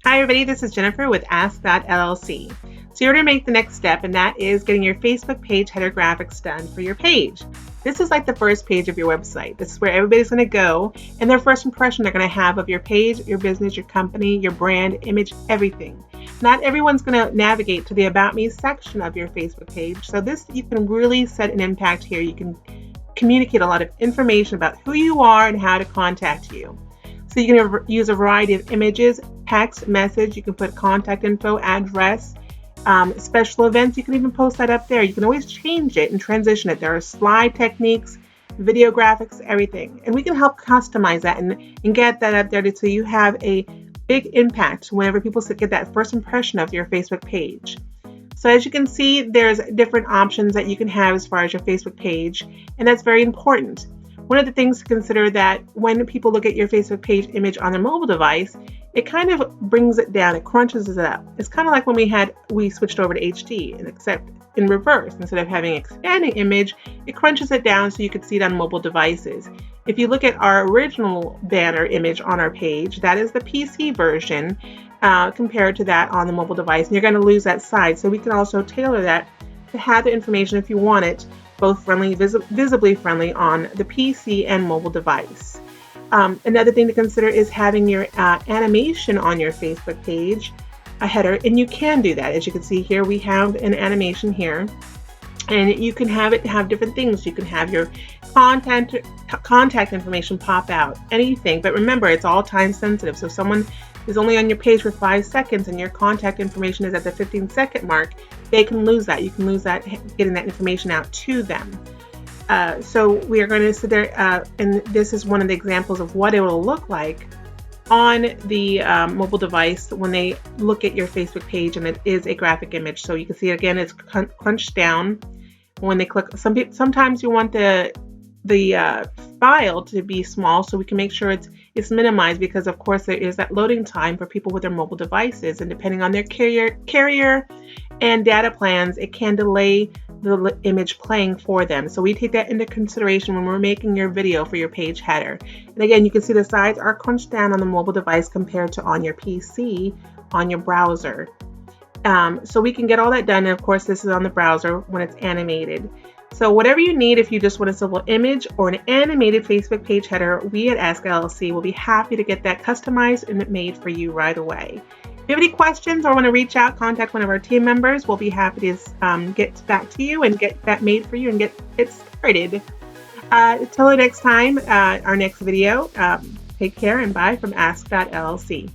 Hi everybody, this is Jennifer with ASK.LLC. So you're going to make the next step, and that is getting your Facebook page header graphics done for your page. This is like the first page of your website. This is where everybody's going to go, and their first impression they're going to have of your page, your business, your company, your brand, image, everything. Not everyone's going to navigate to the About Me section of your Facebook page. So this, you can really set an impact here. You can communicate a lot of information about who you are and how to contact you. So you can use a variety of images, text, message. You can put contact info, address, special events. You can even post that up there. You can always change it and transition it. There are slide techniques, video graphics, everything. And we can help customize that and get that up there so you have a big impact whenever people get that first impression of your Facebook page. So as you can see, there's different options that you can have as far as your Facebook page, and that's very important. One of the things to consider that when people look at your Facebook page image on their mobile device, it kind of brings it down, it crunches it up. It's kind of like when we switched over to HD, and except in reverse. Instead of having expanding image, it crunches it down so you could see it on mobile devices. If you look at our original banner image on our page, that is the PC version compared to that on the mobile device, and you're going to lose that side. So we can also tailor that to have the information if you want it both friendly, visibly friendly on the PC and mobile device. Another thing to consider is having your animation on your Facebook page, a header, and you can do that. As you can see here, we have an animation here, and you can have it have different things. You can have your contact information pop out, anything, but remember, it's all time sensitive. So if someone is only on your page for 5 seconds and your contact information is at the 15-second mark, they can lose that. You can lose that getting that information out to them. So we are going to sit there, and this is one of the examples of what it will look like on the mobile device when they look at your Facebook page, and it is a graphic image. So you can see again, it's crunched down when they click. Sometimes you want the file to be small, so we can make sure it's minimized, because of course there is that loading time for people with their mobile devices, and depending on their carrier and data plans, it can delay the image playing for them. So we take that into consideration when we're making your video for your page header. And again, you can see the sides are crunched down on the mobile device compared to on your PC on your browser. So we can get all that done, and of course this is on the browser when it's animated. So whatever you need, if you just want a simple image or an animated Facebook page header, we at ASK.LLC will be happy to get that customized and made for you right away. If you have any questions or want to reach out, contact one of our team members. We'll be happy to get back to you and get that made for you and get it started. Until the next time, our next video, take care and bye from ASK.LLC.